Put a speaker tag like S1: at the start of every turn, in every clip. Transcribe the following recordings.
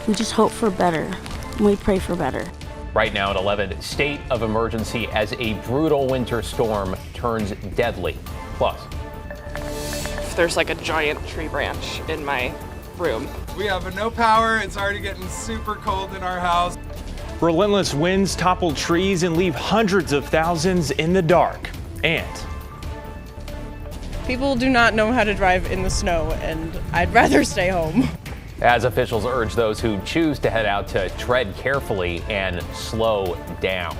S1: We just hope for better, and we pray for better.
S2: Right now at 11, state of emergency as a brutal winter storm turns deadly. Plus,
S3: there's like a giant tree branch in my room.
S4: We have no power. It's already getting super cold in our house.
S5: Relentless winds topple trees and leave hundreds of thousands in the dark. And
S6: people do not know how to drive in the snow, and I'd rather stay home.
S2: as officials urge those who choose to head out to tread carefully and slow down.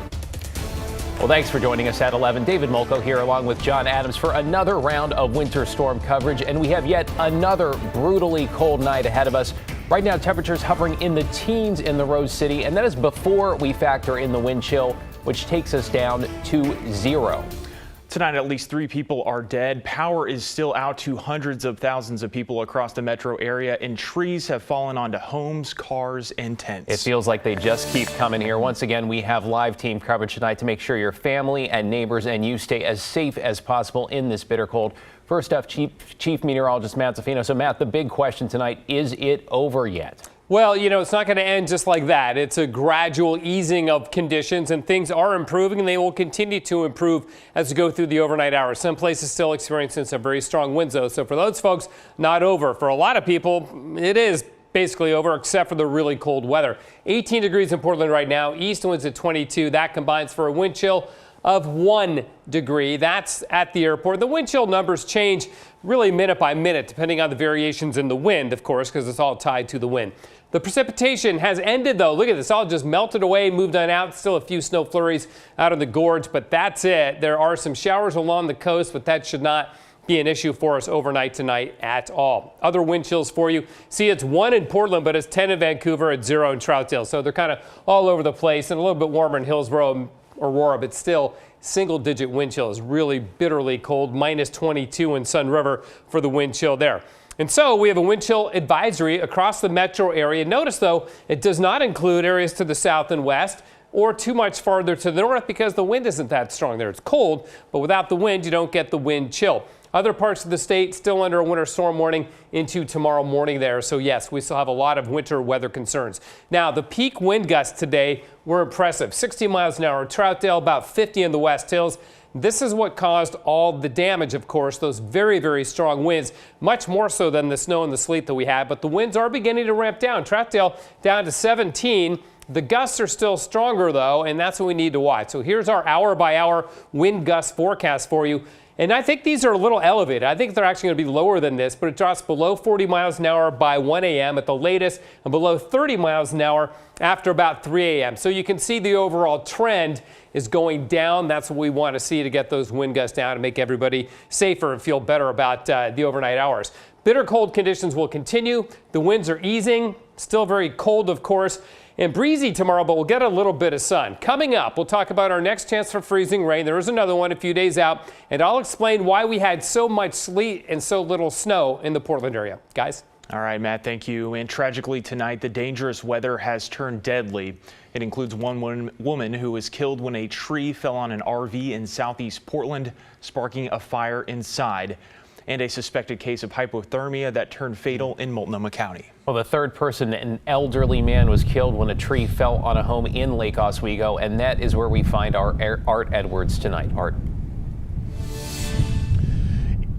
S2: Well, thanks for joining us at 11. David Molko here along with John Adams for another round of winter storm coverage, and we have yet another brutally cold night ahead of us. Right now, temperatures hovering in the teens in the Rose City, and that is before we factor in the wind chill, which takes us down to 0.
S5: Tonight, at least 3 people are dead. Power is still out to hundreds of thousands of people across the metro area, and trees have fallen onto homes, cars, and tents.
S2: It feels like they just keep coming here. Once again, we have live team coverage tonight to make sure your family and neighbors and you stay as safe as possible in this bitter cold. First up, Chief Meteorologist Matt Zaffino. So, Matt, the big question tonight, is it over yet?
S7: Well, you know, it's not going to end just like that. It's a gradual easing of conditions, and things are improving, and they will continue to improve as we go through the overnight hours. Some places still experiencing some very strong winds, though. So for those folks, not over. For a lot of people, it is basically over, except for the really cold weather. 18 degrees in Portland right now. East winds at 22. That combines for a wind chill of 1 degree. That's at the airport. The wind chill numbers change really minute by minute, depending on the variations in the wind, of course, because it's all tied to the wind. The precipitation has ended, though. Look at this. All just melted away, moved on out. Still a few snow flurries out in the gorge, but that's it. There are some showers along the coast, but that should not be an issue for us overnight tonight at all. Other wind chills for you. See, it's 1 in Portland, but it's 10 in Vancouver, it's 0 in Troutdale. So they're kind of all over the place, and a little bit warmer in Hillsborough and Aurora, but still single-digit wind chills. Really bitterly cold, minus 22 in Sun River for the wind chill there. And so we have a wind chill advisory across the metro area. Notice, though, it does not include areas to the south and west or too much farther to the north because the wind isn't that strong there. It's cold, but without the wind, you don't get the wind chill. Other parts of the state still under a winter storm warning into tomorrow morning there. So, yes, we still have a lot of winter weather concerns. Now, the peak wind gusts today were impressive. 60 miles an hour at Troutdale, about 50 in the West Hills. This is what caused all the damage, of course, those very, very strong winds, much more so than the snow and the sleet that we had. But the winds are beginning to ramp down. Troutdale down to 17. The gusts are still stronger, though, and that's what we need to watch. So here's our hour-by-hour wind gust forecast for you. And I think these are a little elevated. I think they're actually going to be lower than this, but it drops below 40 miles an hour by 1 a.m. at the latest and below 30 miles an hour after about 3 a.m. So you can see the overall trend is going down. That's what we want to see to get those wind gusts down and make everybody safer and feel better about the overnight hours. Bitter cold conditions will continue. The winds are easing. Still very cold, of course, and breezy tomorrow, but we'll get a little bit of sun. Coming up, we'll talk about our next chance for freezing rain. There is another one a few days out, and I'll explain why we had so much sleet and so little snow in the Portland area. Guys?
S5: All right, Matt, thank you. And tragically tonight, the dangerous weather has turned deadly. It includes one woman who was killed when a tree fell on an RV in southeast Portland, sparking a fire inside, and a suspected case of hypothermia that turned fatal in Multnomah County.
S2: Well, the third person, an elderly man, was killed when a tree fell on a home in Lake Oswego, and that is where we find our Art Edwards tonight. Art.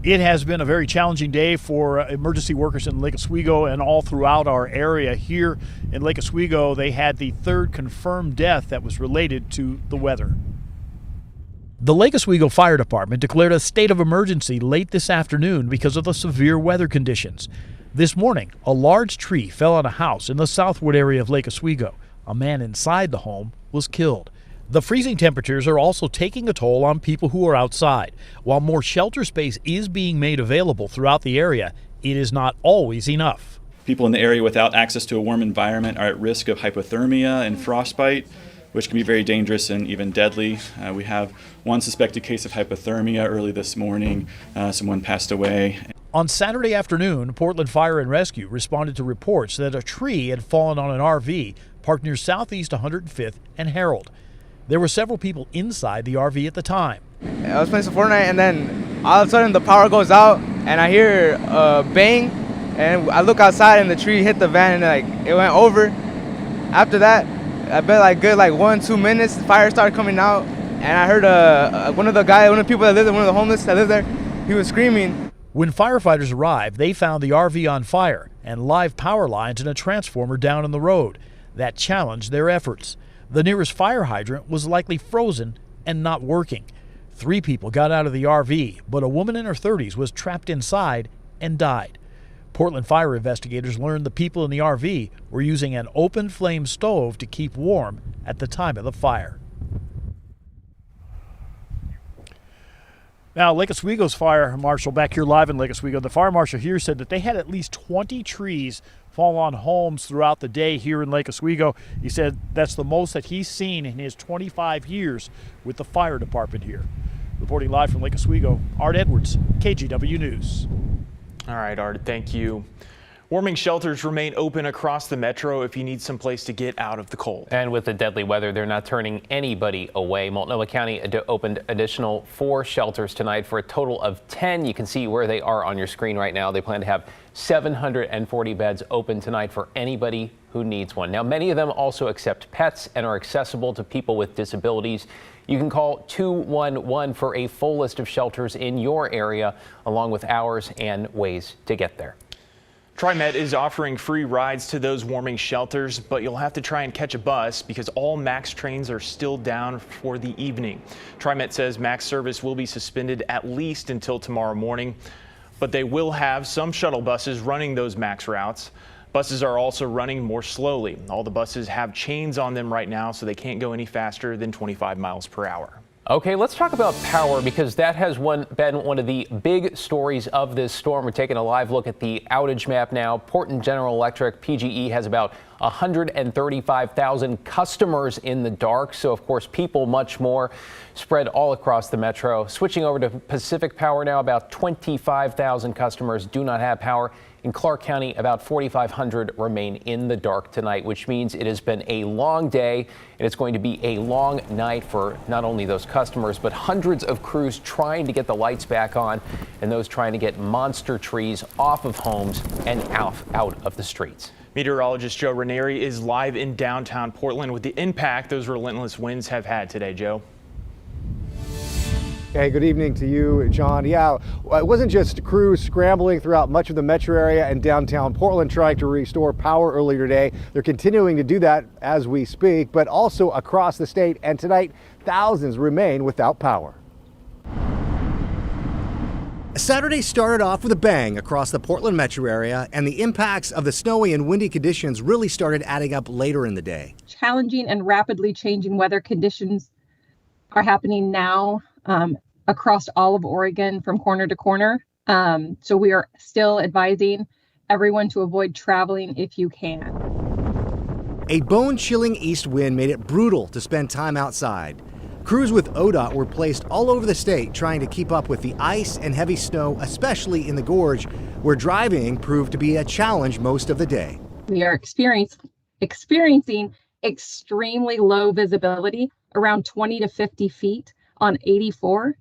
S8: It has been a very challenging day for emergency workers in Lake Oswego and all throughout our area. Here in Lake Oswego, they had the third confirmed death that was related to the weather. The Lake Oswego Fire Department declared a state of emergency late this afternoon because of the severe weather conditions. This morning, a large tree fell on a house in the southward area of Lake Oswego. A man inside the home was killed. The freezing temperatures are also taking a toll on people who are outside. While more shelter space is being made available throughout the area, it is not always enough.
S9: People in the area without access to a warm environment are at risk of hypothermia and frostbite, which can be very dangerous and even deadly. We have one suspected case of hypothermia early this morning. Someone passed away.
S8: On Saturday afternoon, Portland Fire and Rescue responded to reports that a tree had fallen on an RV parked near Southeast 105th and Herald. There were several people inside the RV at the time.
S10: I was playing some Fortnite, and then all of a sudden the power goes out, and I hear a bang, And I look outside and the tree hit the van and like it went over. After that, I bet like good like 1-2 minutes, the fire started coming out, and I heard one of the people that lived there, one of the homeless that lived there, he was screaming.
S8: When firefighters arrived, they found the RV on fire and live power lines and a transformer down in the road. That challenged their efforts. The nearest fire hydrant was likely frozen and not working. 3 people got out of the RV, but a woman in her 30s was trapped inside and died. Portland fire investigators learned the people in the RV were using an open flame stove to keep warm at the time of the fire. Now, Lake Oswego's fire marshal back here live in Lake Oswego, the fire marshal here said that they had at least 20 trees fall on homes throughout the day here in Lake Oswego. He said that's the most that he's seen in his 25 years with the fire department here. Reporting live from Lake Oswego, Art Edwards, KGW News.
S5: All right, Art, thank you. Warming shelters remain open across the metro if you need some place to get out of the cold.
S2: And with the deadly weather, they're not turning anybody away. Multnomah County opened additional 4 shelters tonight for a total of 10. You can see where they are on your screen right now. They plan to have 740 beds open tonight for anybody who needs one. Now, many of them also accept pets and are accessible to people with disabilities. You can call 211 for a full list of shelters in your area, along with hours and ways to get there.
S5: TriMet is offering free rides to those warming shelters, but you'll have to try and catch a bus because all MAX trains are still down for the evening. TriMet says MAX service will be suspended at least until tomorrow morning, but they will have some shuttle buses running those MAX routes. Buses are also running more slowly. All the buses have chains on them right now, so they can't go any faster than 25 miles per hour.
S2: Okay, let's talk about power because that has been one of the big stories of this storm. We're taking a live look at the outage map now. Portland General Electric, PGE, has about 135,000 customers in the dark. So, of course, people much more spread all across the metro. Switching over to Pacific Power now, about 25,000 customers do not have power. In Clark County, about 4,500 remain in the dark tonight, which means it has been a long day and it's going to be a long night for not only those customers, but hundreds of crews trying to get the lights back on and those trying to get monster trees off of homes and out of the streets.
S5: Meteorologist Joe Ranieri is live in downtown Portland with the impact those relentless winds have had today. Joe.
S11: Hey, good evening to you, John. Yeah, it wasn't just crews scrambling throughout much of the metro area and downtown Portland trying to restore power earlier today. They're continuing to do that as we speak, but also across the state. And tonight, thousands remain without power.
S12: Saturday started off with a bang across the Portland metro area, and the impacts of the snowy and windy conditions really started adding up later in the day.
S13: Challenging and rapidly changing weather conditions are happening now across all of Oregon from corner to corner. So we are still advising everyone to avoid traveling if you can.
S12: A bone-chilling east wind made it brutal to spend time outside. Crews with ODOT were placed all over the state trying to keep up with the ice and heavy snow, especially in the gorge, where driving proved to be a challenge most of the day.
S13: We are experiencing extremely low visibility, around 20 to 50 feet on 84.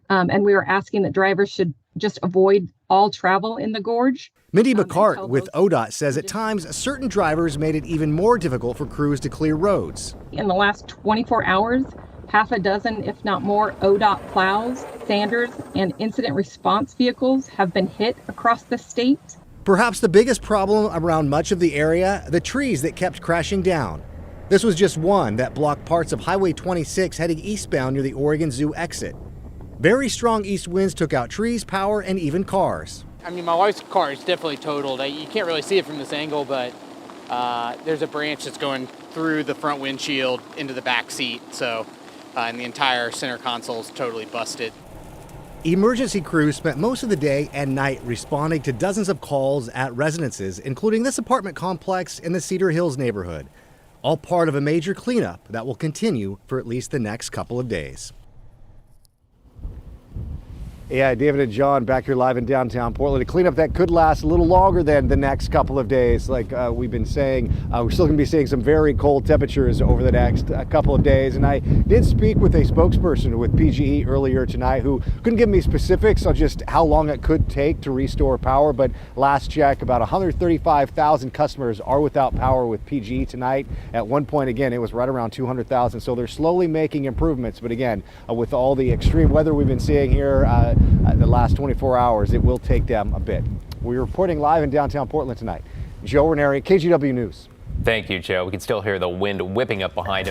S13: And we are asking that drivers should just avoid all travel in the gorge.
S12: Mindy McCart with ODOT says at times certain drivers made it even more difficult for crews to clear roads.
S13: In the last 24 hours, half a dozen, if not more, ODOT plows, sanders, and incident response vehicles have been hit across the state.
S12: Perhaps the biggest problem around much of the area, the trees that kept crashing down. This was just one that blocked parts of Highway 26 heading eastbound near the Oregon Zoo exit. Very strong east winds took out trees, power, and even cars.
S14: I mean, my wife's car is definitely totaled. You can't really see it from this angle, but there's a branch that's going through the front windshield into the back seat. So, and the entire center console is totally busted.
S12: Emergency crews spent most of the day and night responding to dozens of calls at residences, including this apartment complex in the Cedar Hills neighborhood. All part of a major cleanup that will continue for at least the next couple of days.
S11: Yeah, David and John back here live in downtown Portland. A cleanup that could last a little longer than the next couple of days. Like we've been saying, we're still going to be seeing some very cold temperatures over the next couple of days. And I did speak with a spokesperson with PGE earlier tonight who couldn't give me specifics on just how long it could take to restore power. But last check, about 135,000 customers are without power with PGE tonight. At one point, again, it was right around 200,000. So they're slowly making improvements. But again, with all the extreme weather we've been seeing here, the last 24 hours, it will take them a bit. We're reporting live in downtown Portland tonight. Joe Ranieri, KGW News.
S2: Thank you, Joe. We can still hear the wind whipping up behind him.